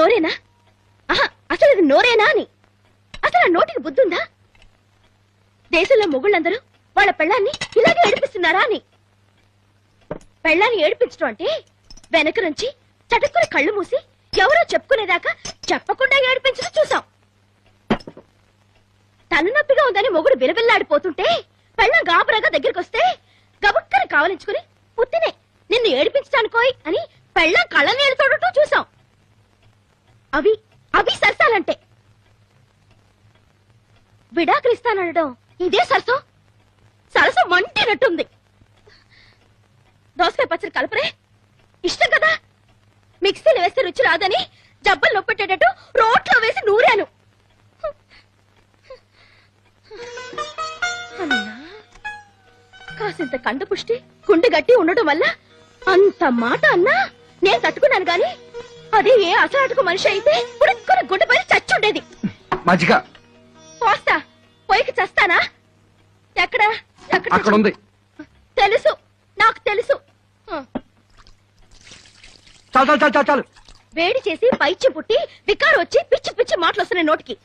నోరేనా? ఆహా, అసలు ఇది నోరేనా అని. అసలు ఆ నోటికి బుద్ధుందా? దేశంలో మొగుళ్ళందరూ వాళ్ళ పెళ్ళాన్ని ఇలాగే ఏడిపిస్తున్నారా అని. పెళ్ళాన్ని ఏడిపించడం అంటే వెనక నుంచి చటుక్కుని కళ్ళు మూసి ఎవరో చెప్పుకునేదాకా చెప్పకుండా ఏడిపించడం చూసాం. తలనొప్పిగా ఉందని మొగుడు బిలబిల్లాడిపోతుంటే పెళ్ళం గాబరాగా దగ్గరికొస్తే గబుక్కని కావలించుకుని పుత్తినే నిన్ను ఏడిపించడానికోయ్ అని పెళ్ళం కళ్ళ నీళ్ళు తోడటం చూసాం. అవి అవి సరసాలంటే. విడాకులిస్తానడం ఇదే సరసం. సరసం మంటినట్టుంది. దోసకాయ పచ్చడి కలపరే, ఇష్టం కదా. మిక్సీలో వేస్తే రుచి రాదని జబ్బలు నొప్పెట్టేటట్టు రోట్లో వేసి నూరాను. కాసింత కండ పుష్టి గుండె గట్టి ఉండటం వల్ల అంత మాట అన్నా నేను తట్టుకున్నాను గాని అదే ఏ అసలాటకు మనిషి అయితే పుడుక్కున గుండె పని చచ్చుండేది. మజ్జిగ పోస్తా, పొయ్యికి చస్తానా? ఎక్కడ అక్కడ ఉంది. తెలుసు, నాకు తెలుసు. చాలు చాలు చాలు చాలు. వేడి చేసి పైచి పుట్టి వికారం వచ్చి పిచ్చి పిచ్చి మాటలు వస్తున్నాయి నోటికి.